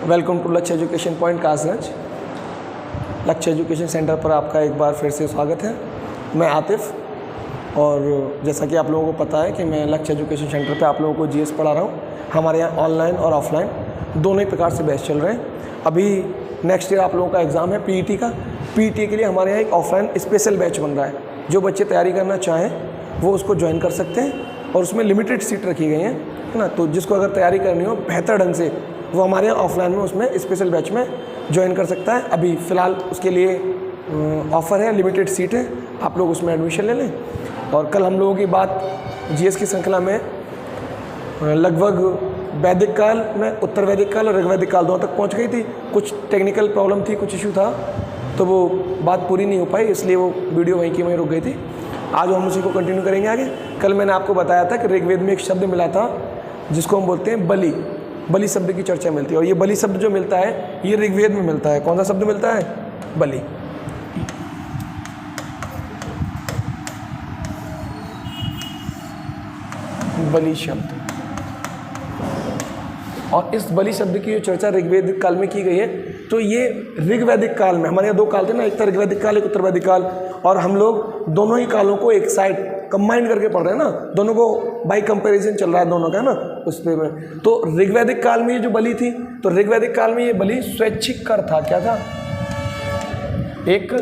Welcome to लक्ष्य education point Kasganj. लक्ष्य education centre पर आपका एक बार फिर से स्वागत है। मैं आतिफ और जैसा कि आप लोगों को पता है कि मैं लक्ष्य एजुकेशन सेंटर पे आप लोगों को जीएस पढ़ा रहा हूँ। हमारे यहाँ ऑनलाइन और ऑफलाइन दोनों ही प्रकार से बैच चल रहे हैं। अभी नेक्स्ट ईयर आप लोगों का एग्ज़ाम है पीईटी का। पीईटी के लिए हमारे यहाँ एक ऑफलाइन स्पेशल बैच बन रहा है। जो बच्चे तैयारी करना चाहें वो उसको ज्वाइन कर सकते हैं और उसमें लिमिटेड सीट रखी गई हैं, है ना। तो जिसको अगर तैयारी करनी हो बेहतर ढंग से वो हमारे यहाँ ऑफलाइन में उसमें स्पेशल बैच में ज्वाइन कर सकता है। अभी फ़िलहाल उसके लिए ऑफ़र है, लिमिटेड सीट है, आप लोग उसमें एडमिशन ले लें। और कल हम लोगों की बात जीएस की श्रृंखला में लगभग वैदिक काल में उत्तर वैदिक काल और ऋग्वैदिक काल दोनों तक पहुंच गई थी। कुछ टेक्निकल प्रॉब्लम थी, कुछ इशू था, तो वो बात पूरी नहीं हो पाई, इसलिए वो वीडियो वहीं की वहीं रुक गई थी। आज हम उसी को कंटिन्यू करेंगे आगे। कल मैंने आपको बताया था कि ऋग्वेद में एक शब्द मिला था जिसको हम बोलते हैं बलि। बलि शब्द की चर्चा मिलती है और ये बलि शब्द जो मिलता है ये ऋग्वेद में मिलता है। कौन सा शब्द मिलता है? बलि। बलि शब्द। और इस बलि शब्द की जो चर्चा ऋग्वेदिक काल में की गई है, तो ये ऋग्वैदिक काल में, हमारे यहाँ दो काल थे ना, एक था ऋग्वैदिक काल, एक उत्तर वैदिक काल, और हम लोग दोनों ही कालों को एक साइड कंबाइन करके पढ़ रहे हैं ना, दोनों को बाई कंपैरिजन चल रहा है दोनों का, है ना, उस पे में। तो ऋग्वैदिक काल में ये जो बलि थी, तो ऋग्वैदिक काल में ये बलि स्वैच्छिक कर था। क्या था? एक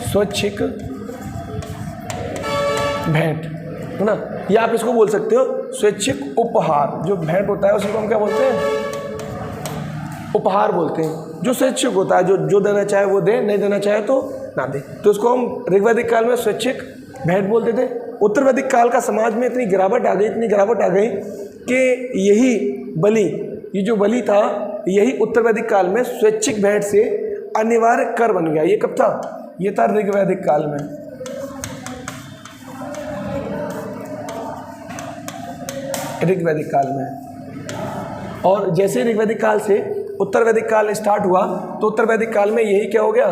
स्वैच्छिक भेंट, है ना, या आप इसको बोल सकते हो स्वैच्छिक उपहार। जो भेंट होता है उसी को हम क्या बोलते हैं? उपहार बोलते हैं। जो स्वैच्छिक होता है, जो देना चाहे वो दे, नहीं देना चाहे तो ना दे, तो उसको हम ऋग्वैदिक काल में स्वैच्छिक भेंट बोलते थे। उत्तर वैदिक काल का समाज में इतनी गिरावट आ गई कि यही बलि, ये जो बलि था, यही उत्तर वैदिक काल में स्वैच्छिक भेंट से अनिवार्य कर बन गया। ये कब था? ये था ऋग्वैदिक काल में। ऋग्वैदिक काल में। और जैसे ऋग्वैदिक काल से उत्तर वैदिक काल स्टार्ट हुआ, तो उत्तर वैदिक काल में यही क्या हो गया?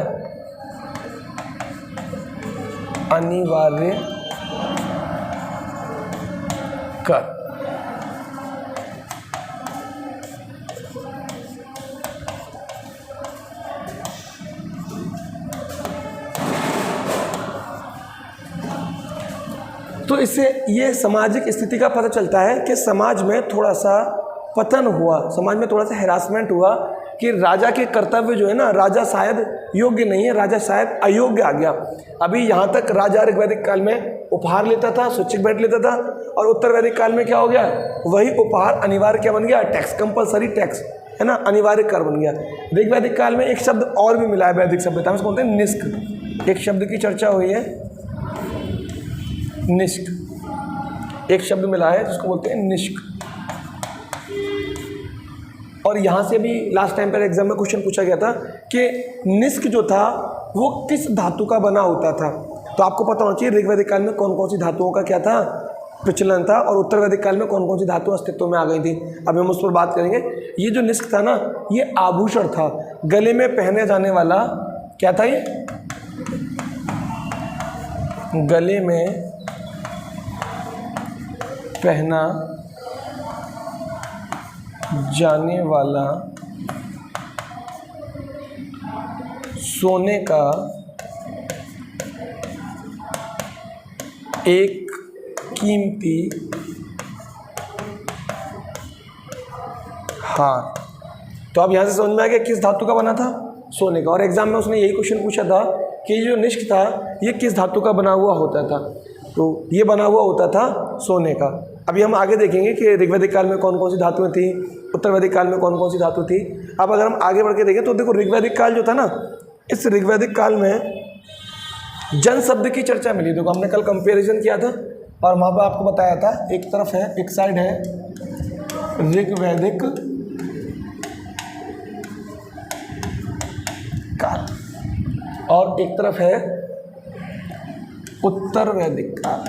अनिवार्य कर। तो इससे ये सामाजिक स्थिति का पता चलता है कि समाज में थोड़ा सा पतन हुआ, समाज में थोड़ा सा हैरासमेंट हुआ कि राजा के कर्तव्य जो है ना, राजा शायद योग्य नहीं है, राजा शायद अयोग्य आ गया। अभी यहाँ तक राजा ऋग्वैदिक काल में उपहार लेता था, स्वैच्छिक भेंट लेता था, और उत्तर वैदिक काल में क्या हो गया? वही उपहार अनिवार्य क्या बन गया? टैक्स, कंपलसरी टैक्स, है ना, अनिवार्य कर बन गया। ऋग्वैदिक काल में एक शब्द और भी मिला है वैदिक सभ्यता में, उसको बोलते हैं निष्क। एक शब्द की चर्चा हुई है, निष्क। एक शब्द मिला है जिसको बोलते हैं निष्क। और यहाँ से भी लास्ट टाइम पर एग्जाम में क्वेश्चन पूछा गया था कि निष्क जो था वो किस धातु का बना होता था। तो आपको पता होना चाहिए ऋग्वैदिक काल में कौन कौन सी धातुओं का क्या था? प्रचलन था, और उत्तर वैदिक काल में कौन कौन सी धातुएं अस्तित्व में आ गई थी। अभी हम उस पर बात करेंगे। ये जो निष्क था ना, ये आभूषण था, गले में पहने जाने वाला। क्या था ये? गले में पहना जाने वाला सोने का एक कीमती हार। तो अब यहां से समझ में आ गया किस धातु का बना था? सोने का। और एग्जाम में उसने यही क्वेश्चन पूछा था कि ये जो निष्क था ये किस धातु का बना हुआ होता था? तो ये बना हुआ होता था सोने का। अभी हम आगे देखेंगे कि ऋग्वैदिक काल में कौन कौन सी धातुएं थी, उत्तर वैदिक काल में कौन कौन सी धातु थी। अब अगर हम आगे बढ़ के देखें तो देखो ऋग्वैदिक काल जो था ना, इस ऋग्वैदिक काल में जन शब्द की चर्चा मिली। देखो हमने कल कंपैरिजन किया था और वहाँ पर आपको बताया था, एक तरफ है, एक साइड है ऋग्वैदिक काल और एक तरफ है उत्तर वैदिक काल।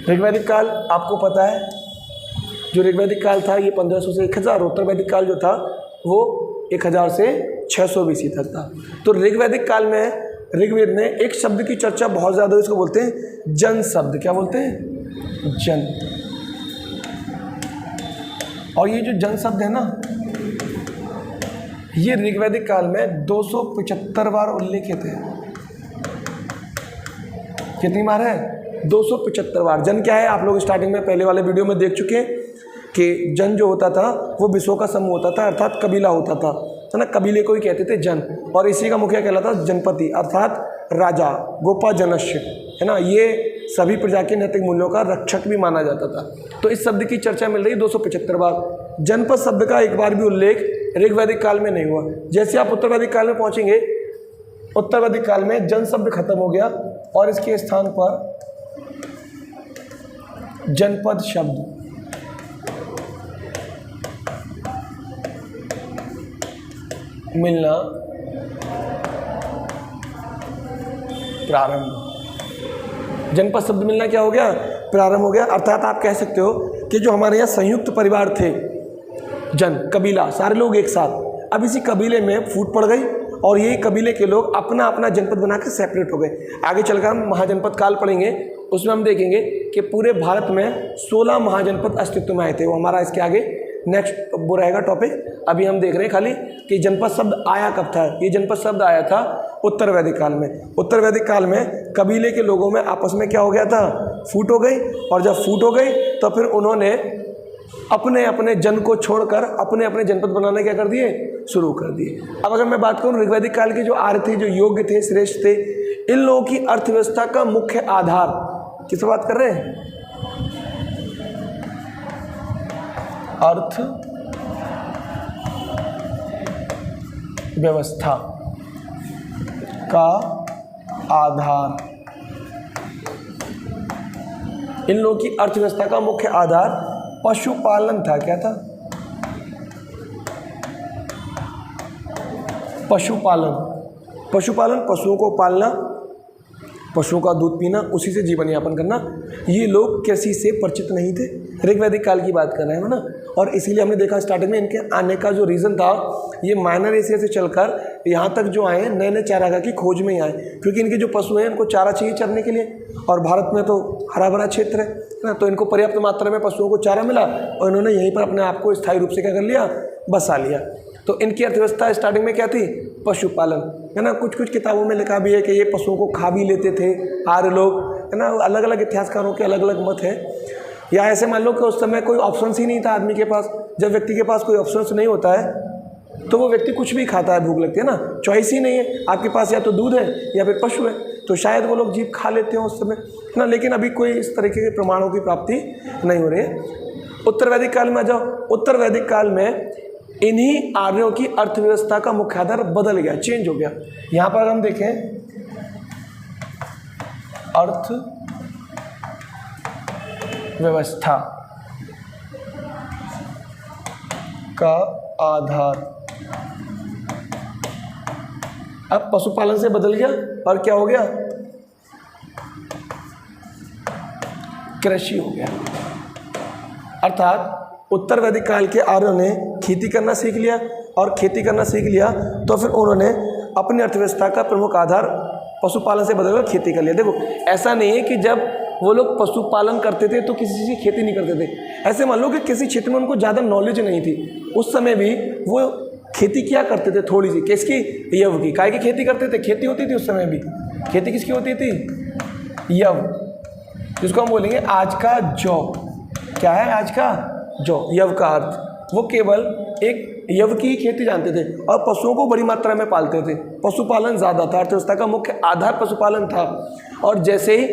ऋग्वैदिक काल आपको पता है, जो ऋग्वैदिक काल था ये 1500 से 1000, उत्तर वैदिक काल जो था वो 1000 से 600 BC तक था। तो ऋग्वैदिक काल में ऋग्वेद में एक शब्द की चर्चा बहुत ज़्यादा है, इसको बोलते हैं जन शब्द। क्या बोलते हैं? जन। और ये जो जन शब्द है ना, ये ऋग्वैदिक काल में 275 बार उल्लेखित है। कितनी बार है? 275 बार। जन क्या है? आप लोग स्टार्टिंग में पहले वाले वीडियो में देख चुके हैं कि जन जो होता था वो विश्व का समूह होता था, अर्थात कबीला होता था, है ना। कबीले को ही कहते थे जन, और इसी का मुखिया कहलाता जनपति अर्थात राजा, गोपा जनस्य, है ना। ये सभी प्रजा के नैतिक मूल्यों का रक्षक भी माना जाता था। तो इस शब्द की चर्चा मिल रही है 275 बार। जनपद शब्द का एक बार भी उल्लेख ऋग्वैदिक काल में नहीं हुआ। जैसे आप उत्तर वैदिक काल में पहुंचेंगे, उत्तर वैदिक काल में जन शब्द खत्म हो गया और इसके स्थान पर जनपद शब्द मिलना प्रारंभ। जनपद शब्द मिलना क्या हो गया? प्रारंभ हो गया। अर्थात आप कह सकते हो कि जो हमारे यहाँ संयुक्त परिवार थे, जन, कबीला, सारे लोग एक साथ, अब इसी कबीले में फूट पड़ गई और यही कबीले के लोग अपना अपना जनपद बना के सेपरेट हो गए। आगे चलकर हम महाजनपद काल पढ़ेंगे, उसमें हम देखेंगे कि पूरे भारत में 16 महाजनपद अस्तित्व में आए थे। वो हमारा इसके आगे नेक्स्ट वो रहेगा टॉपिक। अभी हम देख रहे हैं खाली कि जनपद शब्द आया कब था। ये जनपद शब्द आया था उत्तर वैदिक काल में। उत्तर वैदिक काल में कबीले के लोगों में आपस में क्या हो गया था? फूट हो गई, और जब फूट हो गई तो फिर उन्होंने अपने अपने जन को छोड़कर अपने अपने जनपद बनाने क्या कर दिए? शुरू कर दिए। अब अगर मैं बात करूं ऋग्वैदिक काल के जो आर्य थे, जो योग्य थे, श्रेष्ठ थे, इन लोगों की अर्थव्यवस्था का मुख्य आधार, किस बात कर रहे हैं? अर्थ व्यवस्था का आधार, इन लोगों की अर्थव्यवस्था का मुख्य आधार पशुपालन था। क्या था? पशुपालन। पशुपालन, पशुओं को पालना, पशुओं का दूध पीना, उसी से जीवन यापन करना। ये लोग कृषि से परिचित नहीं थे। ऋग्वैदिक काल की बात कर रहे हैं ना। और इसीलिए हमने देखा स्टार्टिंग में इनके आने का जो रीज़न था, ये माइनर एशिया से चलकर यहाँ तक जो आए, नए नए चारागाह की खोज में ही आए, क्योंकि इनके जो पशु हैं इनको चारा चाहिए चरने के लिए, और भारत में तो हरा भरा क्षेत्र है ना, तो इनको पर्याप्त मात्रा में पशुओं को चारा मिला और इन्होंने यहीं पर अपने आप को स्थायी रूप से क्या कर लिया? बसा लिया। तो इनकी अर्थव्यवस्था स्टार्टिंग में क्या थी? पशुपालन, है ना। कुछ कुछ किताबों में लिखा भी है कि ये पशुओं को खा भी लेते थे आर्य लोग, है ना। अलग अलग इतिहासकारों के अलग अलग मत हैं। या ऐसे मान लो कि उस समय कोई ऑप्शंस ही नहीं था आदमी के पास। जब व्यक्ति के पास कोई ऑप्शंस नहीं होता है तो वो व्यक्ति कुछ भी खाता है, भूख लगती है ना, चॉइस ही नहीं है। आपके पास या तो दूध है या फिर पशु है, तो शायद वो लोग जीव खा लेते हो उस समय, है ना। लेकिन अभी कोई इस तरीके के प्रमाणों की प्राप्ति नहीं हो रही है। उत्तर वैदिक काल में आ जाओ। उत्तर वैदिक काल में इन्हीं आर्यों की अर्थव्यवस्था का मुख्य आधार बदल गया, चेंज हो गया। यहाँ पर हम देखें अर्थ व्यवस्था का आधार अब पशुपालन से बदल गया और क्या हो गया? कृषि हो गया। अर्थात उत्तर वैदिक काल के आर्यों ने खेती करना सीख लिया, और खेती करना सीख लिया तो फिर उन्होंने अपनी अर्थव्यवस्था का प्रमुख आधार पशुपालन से बदलकर खेती कर लिया। देखो, ऐसा नहीं है कि जब वो लोग पशुपालन करते थे तो किसी चीज़ की खेती नहीं करते थे। ऐसे मान लो कि किसी क्षेत्र में उनको ज़्यादा नॉलेज नहीं थी, उस समय भी वो खेती किया करते थे थोड़ी सी। किसकी? यव की। काय की खेती करते थे? खेती होती थी उस समय भी। खेती किसकी होती थी? यव, जिसको हम बोलेंगे आज का जौ। क्या है आज का? जौ। यव का अर्थ वो केवल एक यव की ही खेती जानते थे और पशुओं को बड़ी मात्रा में पालते थे। पशुपालन ज़्यादा था, अर्थव्यवस्था का मुख्य आधार पशुपालन था। और जैसे ही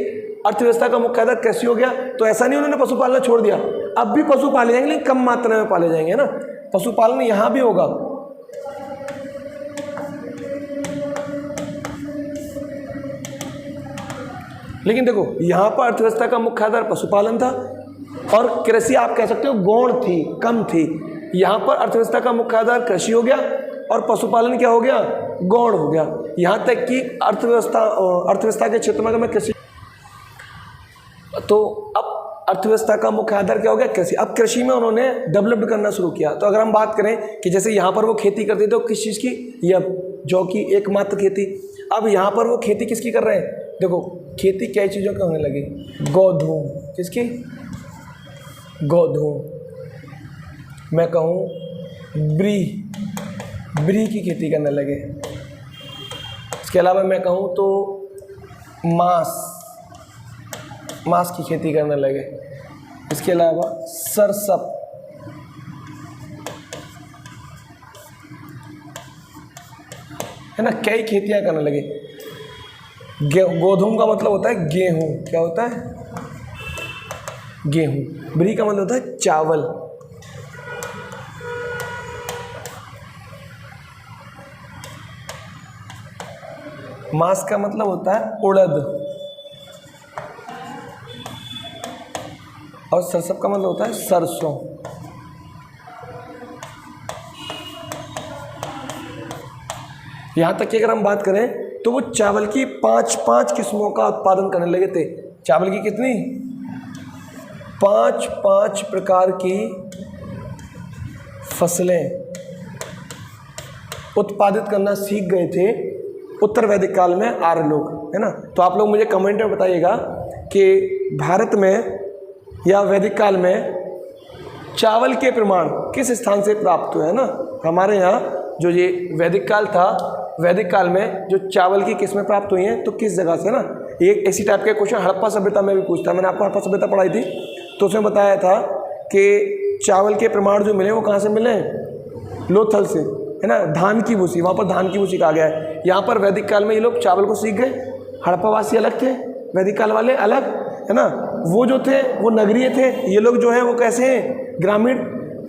अर्थव्यवस्था का मुख्य आधार कृषि हो गया तो ऐसा नहीं उन्होंने पशुपालन छोड़ दिया, अब भी पशु पाले जाएंगे लेकिन कम मात्रा में पाले जाएंगे ना। पशुपालन यहाँ भी होगा। लेकिन देखो, यहाँ पर अर्थव्यवस्था का मुख्य आधार पशुपालन था और कृषि आप कह सकते हो गौण थी, कम थी। यहाँ पर अर्थव्यवस्था का मुख्य आधार कृषि हो गया और पशुपालन क्या हो गया? गौण हो गया। यहाँ तक कि अर्थव्यवस्था के क्षेत्र में अगर मैं कृषि, तो अब अर्थव्यवस्था का मुख्य आधार क्या हो गया? कृषि। अब कृषि में उन्होंने डेवलप्ड करना शुरू किया। तो अगर हम बात करें कि जैसे यहाँ पर वो खेती करते थे तो किस चीज़ की? यव। जौ की एकमात्र खेती। अब यहाँ पर वो खेती किसकी कर रहे हैं, देखो खेती कई चीज़ों की होने लगी, गोधूम, किसकी, गोधूम, मैं कहूँ ब्री की खेती करने लगे। इसके अलावा मैं कहूँ तो मांस की खेती करने लगे। इसके अलावा सरसप, है ना, कई खेतियां करने लगे। गोधूम का मतलब होता है गेहूं, क्या होता है, गेहूं। ब्री का मतलब होता है चावल। मांस का मतलब होता है उड़द, और सरसों का मतलब होता है सरसों। यहाँ तक कि अगर हम बात करें तो वो चावल की 5 किस्मों का उत्पादन करने लगे थे। चावल की कितनी, 5 प्रकार की फसलें उत्पादित करना सीख गए थे उत्तर वैदिक काल में आर्य लोग, है ना। तो आप लोग मुझे कमेंट में बताइएगा कि भारत में या वैदिक काल में चावल के प्रमाण किस स्थान से प्राप्त हुए, है ना। हमारे यहाँ जो ये वैदिक काल था, वैदिक काल में जो चावल की किस्में प्राप्त हुई हैं तो किस जगह से, ना। एक ऐसी टाइप के क्वेश्चन हड़प्पा सभ्यता में भी पूछता है। मैंने आपको हड़प्पा सभ्यता पढ़ाई थी तो उसमें बताया था कि चावल के प्रमाण जो मिले वो कहाँ से मिले, लोथल से, है ना। धान की भूसी, वहाँ पर धान की भूसी कहा गया है। यहाँ पर वैदिक काल में ये लोग चावल को सीख गए। हड़प्पावासी अलग थे, वैदिक काल वाले अलग, है ना। वो जो थे वो नगरीय थे, ये लोग जो है वो कैसे हैं, ग्रामीण।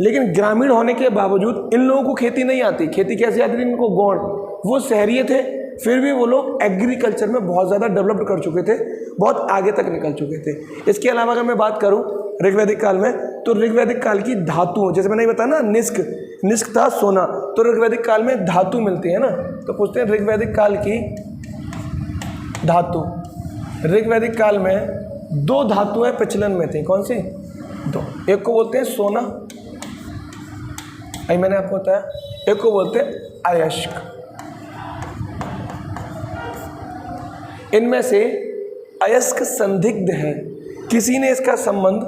लेकिन ग्रामीण होने के बावजूद इन लोगों को खेती नहीं आती। खेती कैसे आती थी इनको, गौण। वो शहरीय थे, फिर भी वो लोग एग्रीकल्चर में बहुत ज़्यादा डेवलप्ड कर चुके थे, बहुत आगे तक निकल चुके थे। इसके अलावा अगर मैं बात करूँ ऋग्वैदिक काल में, तो ऋग्वैदिक काल की धातुओं, जैसे मैंने बताया ना, निष्क था सोना, तो ऋग्वैदिक काल में धातु मिलती है ना। तो पूछते हैं ऋग्वैदिक काल की धातु। ऋग्वैदिक काल में 2 धातुएं प्रचलन में थी, कौन सी, 2। एक को बोलते हैं सोना, अभी मैंने आपको बताया, एक को बोलते हैं अयस्क। इनमें से अयस्क संदिग्ध है। किसी ने इसका संबंध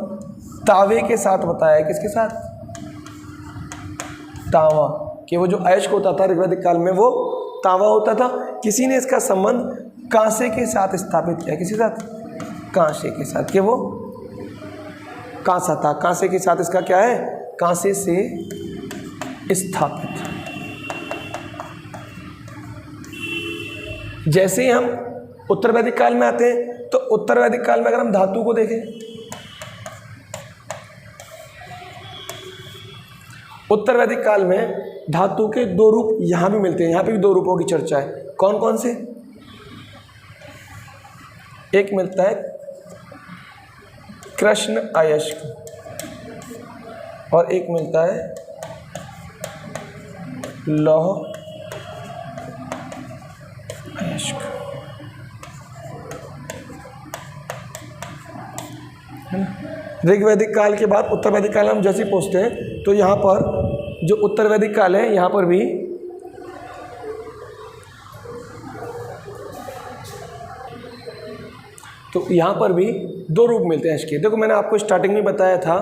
तावे के साथ बताया, किसके साथ, तावा, कि वो जो अयस्क होता था ऋग्वैदिक काल में वो तावा होता था। किसी ने इसका संबंध कांसे के साथ स्थापित किया, किसी साथ, कांसे के साथ, कि वो कांसा था, कांसे के साथ इसका क्या है, कांसे से स्थापित। जैसे ही हम उत्तर वैदिक काल में आते हैं तो उत्तर वैदिक काल में अगर हम धातु को देखें, उत्तर वैदिक काल में धातु के 2 रूप यहां भी मिलते हैं। यहां पे भी 2 रूपों की चर्चा है। कौन कौन से, एक मिलता है कृष्ण अयस्क और एक मिलता है लौह अयस्क। ऋग्वैदिक काल के बाद उत्तर वैदिक काल हम जैसे पहुँचते हैं तो यहाँ पर जो उत्तर वैदिक काल है यहाँ पर भी दो रूप मिलते हैं इसके। देखो मैंने आपको स्टार्टिंग में बताया था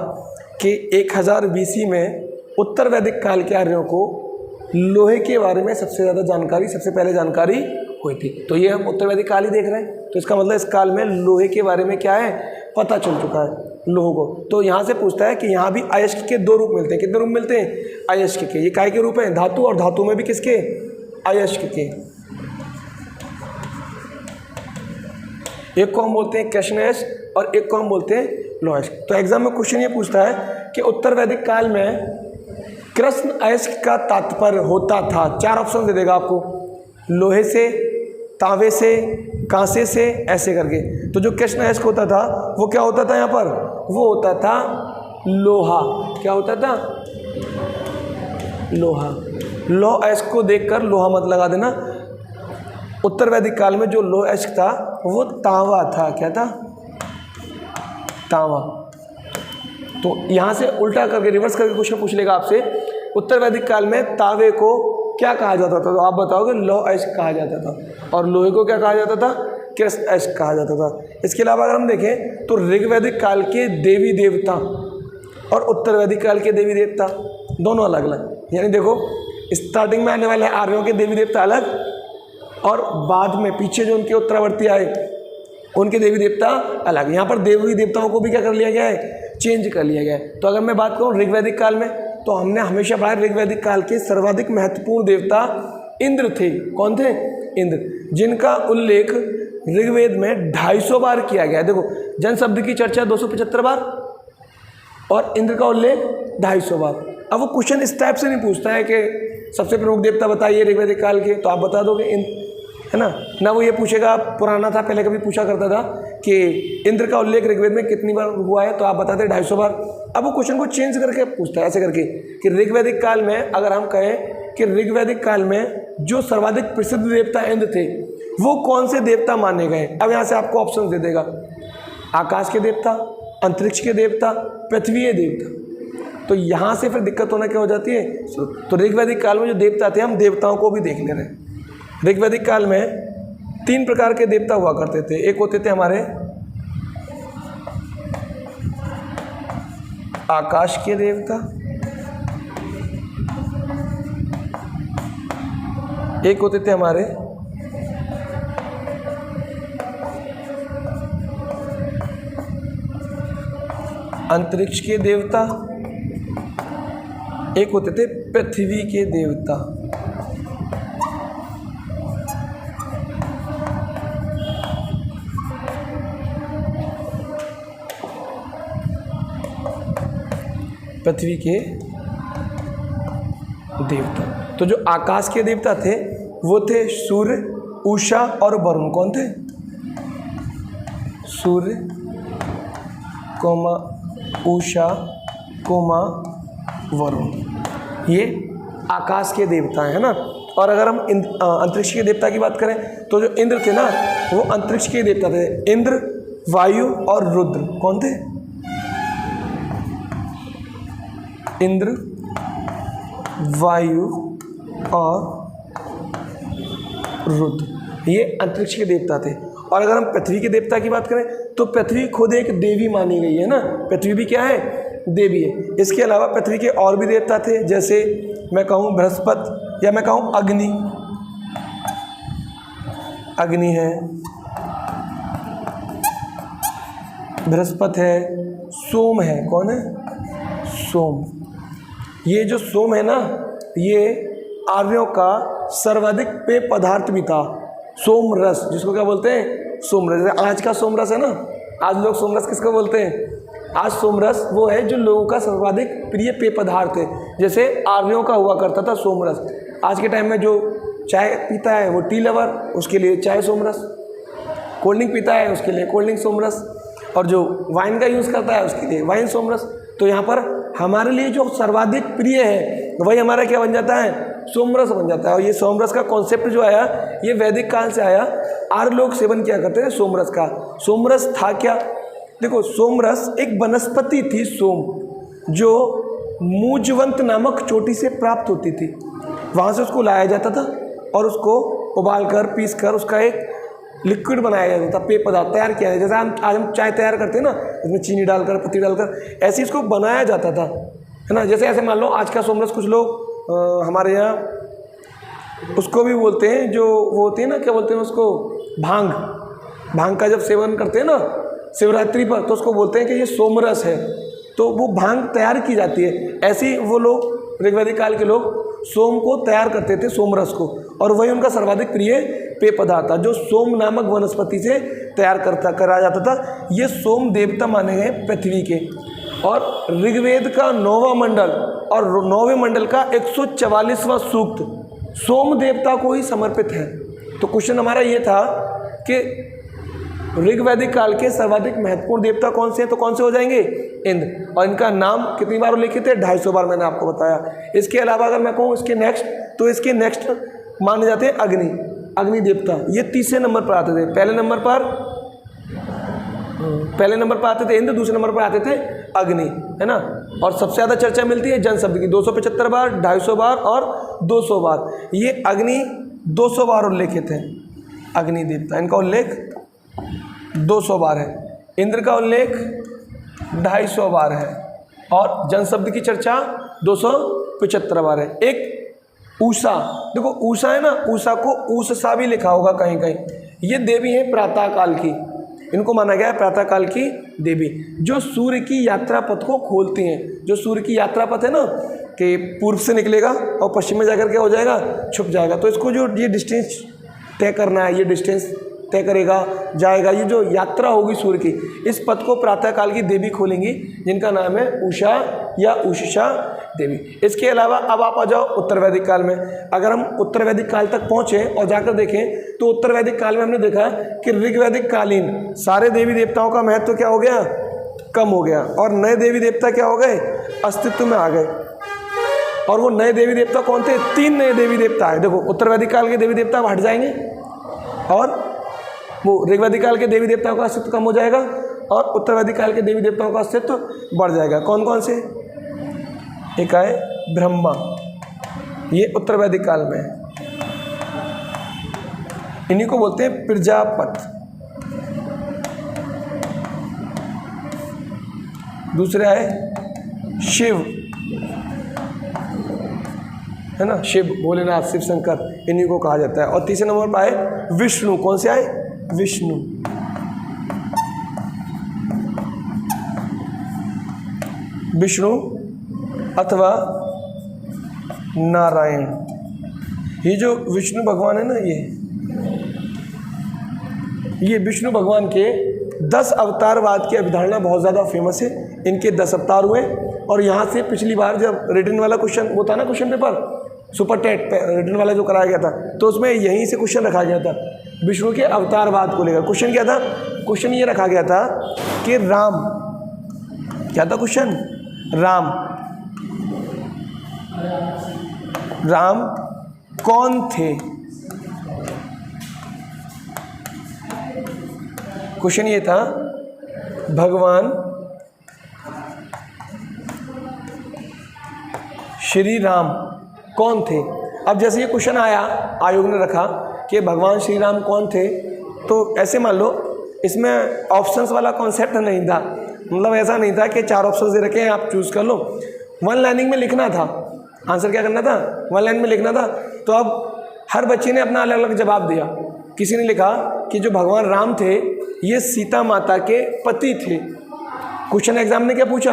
कि 1000 BC में उत्तर वैदिक काल के आर्यों को लोहे के बारे में सबसे पहले जानकारी हुई थी। तो ये हम उत्तर वैदिक काल ही देख रहे हैं, तो इसका मतलब इस काल में लोहे के बारे में क्या है, पता चल चुका है लोगों को। तो यहाँ से पूछता है कि यहाँ भी अयस्क के 2 रूप मिलते हैं। कितने रूप मिलते हैं, अयस्क के। ये काय के रूप हैं, धातु, और धातु में भी किसके, अयस्क के। एक को हम बोलते हैं कृष्ण अयस्क और एक को हम बोलते हैं लौह अयस्क। तो एग्जाम में क्वेश्चन ये पूछता है कि उत्तर वैदिक काल में कृष्ण अयस्क का तात्पर्य होता था, 4 ऑप्शन दे देगा आपको, लोहे से, तांबे से, कांसे से, ऐसे करके। तो जो कृष्ण अयस्क होता था वो क्या होता था, यहाँ पर वो होता था लोहा। क्या होता था, लोहा। लौह अयस्क को देखकर लोहा मत लगा देना। उत्तर वैदिक काल में जो लौह अयस्क था वो तांबा था। क्या था, तांबा। तो यहाँ से उल्टा करके, रिवर्स करके क्वेश्चन पूछ लेगा आपसे, उत्तर वैदिक काल में तांबे को क्या कहा जाता था? तो आप बताओगे लौ ऐश कहा जाता था, और लोहे को क्या कहा जाता था? कृष्ण ऐश कहा जाता था। इसके अलावा अगर हम देखें तो ऋग्वैदिक काल के देवी देवता और उत्तर वैदिक काल के देवी देवता दोनों अलग अलग, यानी देखो स्टार्टिंग में आने वाले आर्यों के देवी देवता अलग, और बाद में पीछे जो उनके उत्तरावर्ती आए उनके देवी देवता अलग। यहाँ पर देवी देवताओं को भी क्या कर लिया गया है? चेंज कर लिया गया है। तो अगर मैं बात करूँ ऋग्वैदिक काल में, तो हमने हमेशा पढ़ा ऋग्वैदिक काल के सर्वाधिक महत्वपूर्ण देवता इंद्र थे। कौन थे? इंद्र, जिनका उल्लेख ऋग्वेद में 250 बार किया गया है। देखो जन शब्द की चर्चा 275 बार और इंद्र का उल्लेख 250 बार। अब वो क्वेश्चन इस टाइप से नहीं पूछता है कि सबसे प्रमुख देवता बताइए ऋग्वैदिक काल के, तो आप बता दोगे इंद्र, है ना वो ये पूछेगा, पुराना था पहले कभी पूछा करता था कि इंद्र का उल्लेख ऋग्वेद में कितनी बार हुआ है, तो आप बताते 250 बार। अब वो क्वेश्चन को चेंज करके पूछता है ऐसे करके कि ऋग्वैदिक काल में अगर हम कहें कि ऋग्वैदिक काल में जो सर्वाधिक प्रसिद्ध देवता इंद्र थे वो कौन से देवता माने गए। अब यहाँ से आपको ऑप्शन दे देगा, आकाश के देवता, अंतरिक्ष के देवता, पृथ्वी देवता। तो यहाँ से फिर दिक्कत होना क्या हो जाती है? तो ऋग्वैदिक काल में जो देवता थे, हम देवताओं को भी देख ले रहे हैं। ऋग्वैदिक काल में 3 प्रकार के देवता हुआ करते थे। एक होते थे हमारे आकाश के देवता, एक होते थे हमारे अंतरिक्ष के देवता, एक होते थे पृथ्वी के देवता। पृथ्वी के देवता, तो जो आकाश के देवता थे वो थे सूर्य, उषा और वरुण। कौन थे? सूर्य कोमा उषा कोमा वरुण, ये आकाश के देवता हैं, है ना। और अगर हम अंतरिक्ष के देवता की बात करें तो जो इंद्र थे ना, वो अंतरिक्ष के देवता थे। इंद्र, वायु और रुद्र। कौन थे? इंद्र, वायु और रुद्र, ये अंतरिक्ष के देवता थे। और अगर हम पृथ्वी के देवता की बात करें तो पृथ्वी खुद एक देवी मानी गई है ना, पृथ्वी भी क्या है? देवी है। इसके अलावा पृथ्वी के और भी देवता थे, जैसे मैं कहूँ बृहस्पति, या मैं कहूँ अग्नि, अग्नि है, बृहस्पति है, सोम है। कौन है? सोम। ये जो सोम है ना, ये आर्यों का सर्वाधिक पेय पदार्थ भी था। सोम रस, जिसको क्या बोलते हैं? सोम रस। आज का सोम रस है ना, आज लोग सोम रस किसको बोलते हैं? आज सोम रस वो है जो लोगों का सर्वाधिक प्रिय पेय पदार्थ है। जैसे आर्यों का हुआ करता था सोम रस। आज के टाइम में जो चाय पीता है वो टी लवर, उसके लिए चाय सोम रस। कोल्ड ड्रिंक पीता है उसके लिए कोल्ड ड्रिंक सोम रस, और जो वाइन का यूज़ करता है उसके लिए वाइन सोम रस। तो यहाँ पर हमारे लिए जो सर्वाधिक प्रिय है वही हमारा क्या बन जाता है? सोमरस बन जाता है। और ये सोमरस का कॉन्सेप्ट जो आया ये वैदिक काल से आया। आर्य लोग सेवन किया करते थे सोमरस का। सोमरस था क्या? देखो, सोमरस एक वनस्पति थी सोम, जो मूजवंत नामक चोटी से प्राप्त होती थी। वहाँ से उसको लाया जाता था और उसको उबालकर पीसकर उसका एक लिक्विड बनाया जाता था, पेय पदार्थ तैयार किया जाता। जैसे आज हम चाय तैयार करते हैं ना, उसमें चीनी डालकर पत्ती डालकर, ऐसे इसको बनाया जाता था, है ना। जैसे ऐसे मान लो आज का सोमरस कुछ लोग हमारे यहाँ उसको भी बोलते हैं, जो वो होती है ना, क्या बोलते हैं उसको, भांग। भांग का जब सेवन करते हैं ना शिवरात्रि पर, तो उसको बोलते हैं कि ये सोमरस है। तो वो भांग तैयार की जाती है। ऐसे ही वो लोग ऋग्वैदिक काल के लोग सोम को तैयार करते थे, सोमरस को, और वही उनका सर्वाधिक प्रिय पेय पदार्थ था जो सोम नामक वनस्पति से तैयार करा जाता था। ये सोम देवता माने गए पृथ्वी के। और ऋग्वेद का 9वां मंडल और 9वें मंडल का 144वां सूक्त सोम देवता को ही समर्पित है। तो क्वेश्चन हमारा ये था कि ऋग्वैदिक काल के सर्वाधिक महत्वपूर्ण देवता कौन से हैं? तो कौन से हो जाएंगे? इंद्र। और इनका नाम कितनी बार उल्लेखित है? 250 बार मैंने आपको बताया। इसके अलावा अगर मैं कहूँ इसके नेक्स्ट, तो इसके नेक्स्ट माने जाते हैं अग्नि, अग्नि देवता। ये तीसरे नंबर पर आते थे। पहले नंबर पर पहले नंबर पर आते थे इंद्र, दूसरे नंबर पर आते थे अग्नि, है ना। और सबसे ज़्यादा चर्चा मिलती है जन शब्द की, 275 बार, 250 बार और 200 बार। ये अग्नि 200 बार उल्लेखित है, अग्नि देवता, इनका उल्लेख 200 बार है। इंद्र का उल्लेख 250 बार है और जन शब्द की चर्चा 275 बार है। एक उषा, देखो उषा है ना, उषा को ऊषा भी लिखा होगा कहीं कहीं। ये देवी है प्रातः काल की, इनको माना गया है प्रातः काल की देवी, जो सूर्य की यात्रा पथ को खोलती हैं। जो सूर्य की यात्रा पथ है ना, कि पूर्व से निकलेगा और पश्चिम में जाकर क्या हो जाएगा, छुप जाएगा। तो इसको जो ये डिस्टेंस तय करना है, ये डिस्टेंस तय करेगा, जाएगा, ये जो यात्रा होगी सूर्य की, इस पथ को प्रातः काल की देवी खोलेंगी, जिनका नाम है उषा या उषा देवी। इसके अलावा अब आप आ जाओ उत्तर वैदिक काल में। अगर हम उत्तर वैदिक काल तक पहुँचे और जाकर देखें तो उत्तर वैदिक काल में हमने देखा कि ऋग्वैदिक कालीन सारे देवी देवताओं का महत्व क्या हो गया, कम हो गया, और नए देवी देवता क्या हो गए, अस्तित्व में आ गए। और वो नए देवी देवता कौन थे, 3 नए देवी देवता है। देखो उत्तर वैदिक काल के देवी देवता हट जाएंगे और वो ऋग्वैदिक काल के देवी देवताओं का अस्तित्व कम हो जाएगा और उत्तर वैदिक काल के देवी देवताओं का अस्तित्व बढ़ जाएगा। कौन कौन से, एक आए ब्रह्मा, ये उत्तर वैदिक काल में है, इन्हीं को बोलते हैं प्रजापति। दूसरे आए शिव, है ना, शिव भोलेनाथ, शिव शंकर, इन्हीं को कहा जाता है। और तीसरे नंबर पर आए विष्णु। कौन से आए, विष्णु। विष्णु अथवा नारायण। ये जो विष्णु भगवान है ना, ये विष्णु भगवान के 10 अवतारवाद की अवधारणा बहुत ज़्यादा फेमस है। इनके 10 अवतार हुए और यहाँ से पिछली बार जब रिटन वाला क्वेश्चन होता ना, question paper super TET written वाला जो कराया गया था, तो उसमें यहीं से क्वेश्चन रखा गया था विष्णु के अवतारवाद को लेकर। क्वेश्चन क्या था, क्वेश्चन ये रखा गया था कि राम, क्या था क्वेश्चन, राम कौन थे। क्वेश्चन ये था भगवान श्री राम कौन थे। अब जैसे ये क्वेश्चन आया, आयोग ने रखा कि भगवान श्री राम कौन थे, तो ऐसे मान लो इसमें ऑप्शंस वाला कॉन्सेप्ट नहीं था, मतलब ऐसा नहीं था कि 4 ऑप्शंस दे रखे हैं आप चूज़ कर लो। 1 लाइनिंग में लिखना था, आंसर क्या करना था, 1 लाइन में लिखना था। तो अब हर बच्चे ने अपना अलग अलग जवाब दिया। किसी ने लिखा कि जो भगवान राम थे ये सीता माता के पति थे। क्वेश्चन एग्जाम ने क्या पूछा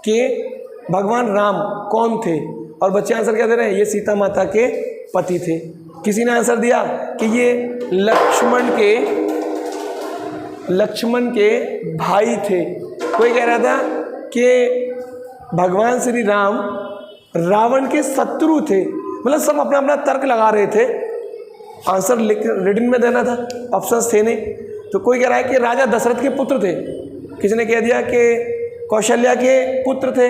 कि भगवान राम कौन थे, और बच्चे आंसर क्या दे रहे हैं, ये सीता माता के पति थे। किसी ने आंसर दिया कि ये लक्ष्मण के भाई थे। कोई कह रहा था कि भगवान श्री राम रावण के शत्रु थे। मतलब सब अपना अपना तर्क लगा रहे थे, आंसर रिटन में देना था, ऑप्शंस थे नहीं। तो कोई कह रहा है कि राजा दशरथ के पुत्र थे, किसी ने कह दिया कि कौशल्या के पुत्र थे।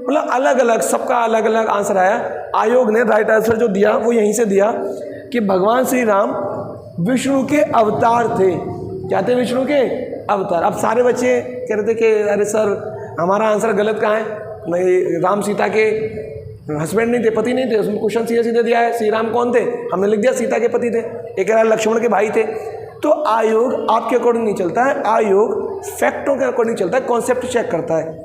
मतलब अलग अलग, सबका अलग अलग आंसर आया। आयोग ने राइट आंसर जो दिया वो यहीं से दिया कि भगवान श्री राम विष्णु के अवतार थे। क्या थे, विष्णु के अवतार। अब सारे बच्चे कह रहे थे कि अरे सर हमारा आंसर गलत कहाँ है, नहीं राम सीता के हस्बैंड नहीं थे, पति नहीं थे, उसमें क्वेश्चन सीधे सीधे दिया है श्री राम कौन थे, हमने लिख दिया सीता के पति थे। एक कह रहा लक्ष्मण के भाई थे। तो आयोग आपके अकॉर्डिंग नहीं चलता है, आयोग फैक्टों के अकॉर्डिंग चलता है, कॉन्सेप्ट चेक करता है।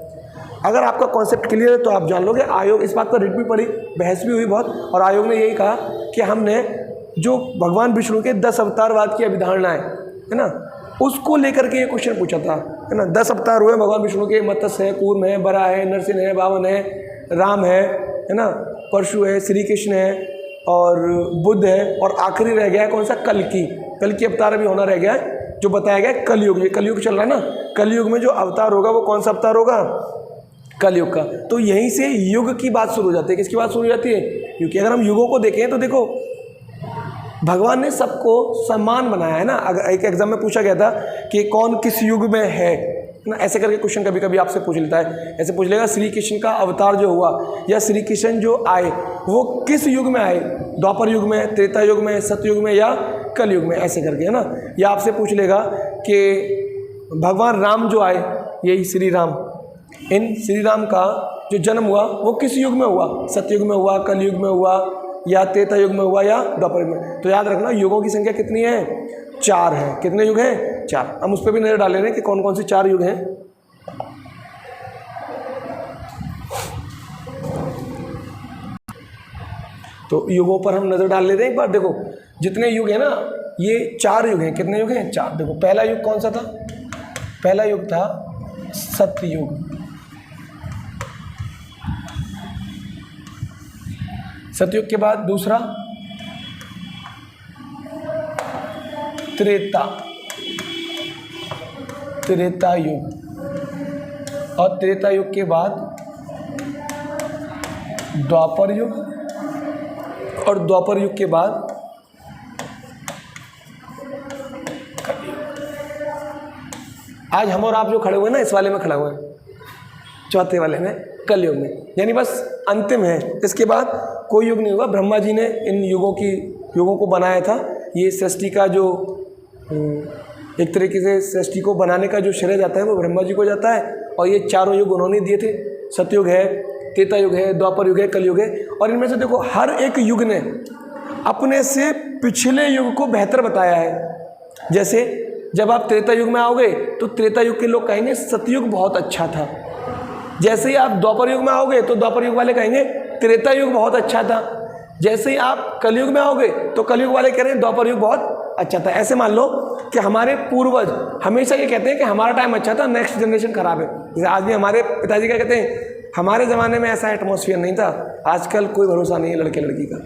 अगर आपका कॉन्सेप्ट क्लियर है तो आप जान लोगे। आयोग इस बात पर रिट भी पड़ी, बहस भी हुई बहुत, और आयोग ने यही कहा कि हमने जो भगवान विष्णु के 10 अवतारवाद की अवधारणाएं है ना, उसको लेकर के ये क्वेश्चन पूछा था, है ना। 10 अवतार हुए भगवान विष्णु के, मत्स्य है, कूर्म है, बरा है, नरसिंह है, वामन है, राम है ना, परशु है, श्री कृष्ण है और बुद्ध है, और आखिरी रह गया है कौन सा, कल की अवतार अभी होना रह गया है, जो बताया गया है कलयुग। ये कलयुग चल रहा है ना, कलयुग में जो अवतार होगा वो कौन सा अवतार होगा, कलयुग का। तो यहीं से युग की बात शुरू हो जाती है। किसकी बात शुरू हो जाती है, क्योंकि अगर हम युगों को देखें तो देखो भगवान ने सबको समान बनाया है ना। अगर एक एग्जाम में पूछा गया था कि कौन किस युग में है ना, ऐसे करके क्वेश्चन कभी कभी आपसे पूछ लेता है। ऐसे पूछ लेगा श्री कृष्ण का अवतार जो हुआ या श्री कृष्ण जो आए वो किस युग में आए, द्वापर युग में, त्रेता युग में, सतयुग में या कलयुग में, ऐसे करके, है ना। या आपसे पूछ लेगा कि भगवान राम जो आए, यही श्री राम, इन श्री राम का जो जन्म हुआ वो किस युग में हुआ? सतयुग में हुआ, कलयुग में हुआ, या त्रेता युग में हुआ, या द्वापर युग में? तो याद रखना युगों की संख्या कितनी है? 4 है। कितने युग हैं? 4। हम उस पर भी नजर डाल ले रहे हैं कि कौन कौन से 4 युग हैं। तो युगों पर हम नजर डाल लेते हैं एक बार। देखो जितने युग है ना, ये 4 युग हैं। कितने युग हैं? 4। देखो पहला युग कौन सा था? पहला युग था सतयुग। सतयुग के बाद दूसरा त्रेता युग, और त्रेता युग के बाद द्वापर युग, और द्वापर युग के बाद आज हम और आप जो खड़े हुए ना, इस वाले में खड़ा हुए हैं, चौथे वाले में, कलयुग में, यानी बस अंतिम है। इसके बाद कोई युग नहीं हुआ। ब्रह्मा जी ने इन युगों को बनाया था। ये सृष्टि का जो एक तरीके से सृष्टि को बनाने का जो श्रेय जाता है वो ब्रह्मा जी को जाता है, और ये 4 युग उन्होंने दिए थे। सतयुग है, त्रेता युग है, द्वापर युग है, कलयुग है। और इनमें से देखो हर एक युग ने अपने से पिछले युग को बेहतर बताया है। जैसे जब आप त्रेता युग में आओगे तो त्रेता युग के लोग कहेंगे सतयुग बहुत अच्छा था। जैसे ही आप द्वापर युग में आओगे तो द्वापर युग वाले कहेंगे त्रेता युग बहुत अच्छा था। जैसे ही आप कलयुग में आओगे तो कलयुग वाले कह रहे हैं द्वापर युग बहुत अच्छा था। ऐसे मान लो कि हमारे पूर्वज हमेशा ये कहते हैं कि हमारा टाइम अच्छा था, नेक्स्ट जनरेशन खराब है। जैसे आज भी हमारे पिताजी क्या कहते हैं, हमारे ज़माने में ऐसा एटमॉस्फेयर नहीं था, आजकल कोई भरोसा नहीं है लड़के लड़की का,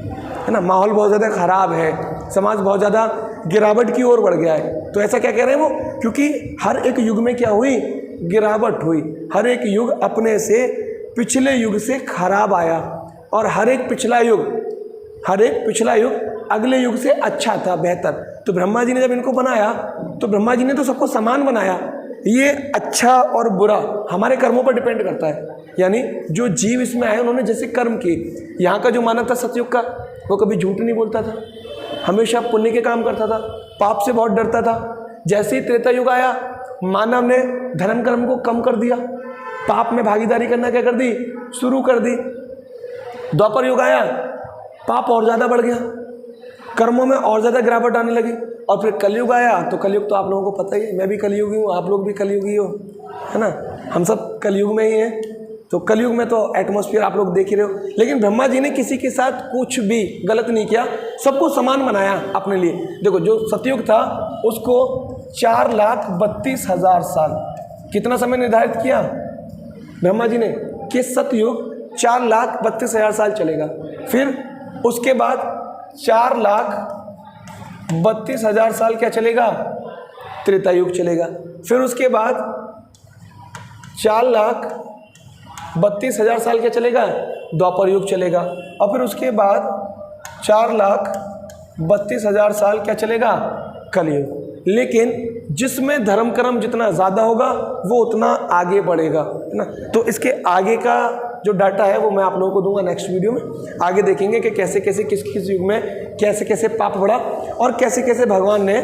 है ना। माहौल बहुत ज़्यादा ख़राब है, समाज बहुत ज़्यादा गिरावट की ओर बढ़ गया है। तो ऐसा क्या कह रहे हैं वो, क्योंकि हर एक युग में क्या हुई, गिरावट हुई। हर एक युग अपने से पिछले युग से खराब आया, और हर एक पिछला युग अगले युग से अच्छा था, बेहतर। तो ब्रह्मा जी ने जब इनको बनाया तो ब्रह्मा जी ने तो सबको समान बनाया। ये अच्छा और बुरा हमारे कर्मों पर डिपेंड करता है, यानी जो जीव इसमें आए उन्होंने जैसे कर्म किए। यहाँ का जो मानव था सतयुग का, वो कभी झूठ नहीं बोलता था, हमेशा पुण्य के काम करता था, पाप से बहुत डरता था। जैसे ही त्रेता युग आया, मानव ने धर्म कर्म को कम कर दिया, पाप में भागीदारी करना क्या कर दी, शुरू कर दी। द्वापर युग आया, पाप और ज़्यादा बढ़ गया, कर्मों में और ज़्यादा गिरावट आने लगी। और फिर कलयुग आया, तो कलयुग तो आप लोगों को पता ही है, मैं भी कलयुगी हूँ, आप लोग भी कलयुगी हो, है ना, हम सब कलयुग में ही हैं। तो कलयुग में तो एटमॉस्फेयर आप लोग देख ही रहे हो। लेकिन ब्रह्मा जी ने किसी के साथ कुछ भी गलत नहीं किया, सबको समान बनाया अपने लिए। देखो जो सतयुग था उसको 4,32,000 साल, कितना समय निर्धारित किया ब्रह्मा जी ने कि सतयुग 4,32,000 साल चलेगा। फिर उसके बाद 4,32,000 साल क्या चलेगा, त्रेता युग चलेगा। फिर उसके बाद 4,32,000 साल क्या चलेगा, द्वापर युग चलेगा। और फिर उसके बाद 4,32,000 साल क्या चलेगा, कलयुग। लेकिन जिसमें धर्म कर्म जितना ज़्यादा होगा वो उतना आगे बढ़ेगा, है ना। तो इसके आगे का जो डाटा है वो मैं आप लोगों को दूंगा नेक्स्ट वीडियो में। आगे देखेंगे कि कैसे कैसे किस किस युग में कैसे कैसे पाप बढ़ा, और कैसे कैसे भगवान ने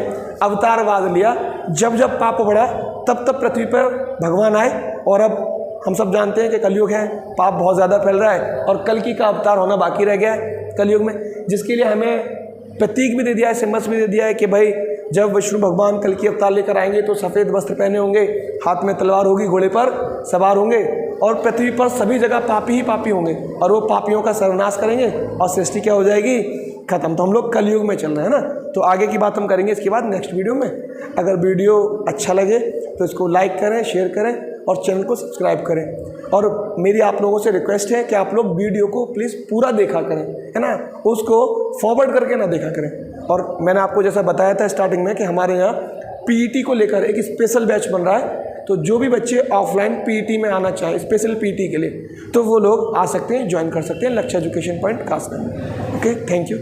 अवतारवाद लिया। जब जब पाप बढ़ा तब तब पृथ्वी पर भगवान आए। और अब हम सब जानते हैं कि कलयुग है, पाप बहुत ज़्यादा फैल रहा है, और कल्कि का अवतार होना बाकी रह गया है कलयुग में, जिसके लिए हमें प्रतीक भी दे दिया है, सिम्बल्स भी दे दिया है कि भाई जब विष्णु भगवान कल्कि अवतार लेकर आएंगे तो सफ़ेद वस्त्र पहने होंगे, हाथ में तलवार होगी, घोड़े पर सवार होंगे, और पृथ्वी पर सभी जगह पापी ही पापी होंगे, और वो पापियों का सर्वनाश करेंगे, और सृष्टि क्या हो जाएगी, खत्म। तो हम लोग कलयुग में चल रहे हैं ना। तो आगे की बात हम करेंगे इसके बाद नेक्स्ट वीडियो में। अगर वीडियो अच्छा लगे तो इसको लाइक करें, शेयर करें, और चैनल को सब्सक्राइब करें। और मेरी आप लोगों से रिक्वेस्ट है कि आप लोग वीडियो को प्लीज़ पूरा देखा करें, है ना, उसको फॉरवर्ड करके ना देखा करें। और मैंने आपको जैसा बताया था स्टार्टिंग में कि हमारे यहाँ पीईटी को लेकर एक स्पेशल बैच बन रहा है। तो जो भी बच्चे ऑफलाइन पीईटी में आना चाहें, स्पेशल पीईटी के लिए, तो वो लोग आ सकते हैं, ज्वाइन कर सकते हैं लक्ष्य एजुकेशन पॉइंट कासगंज में। Okay, thank you.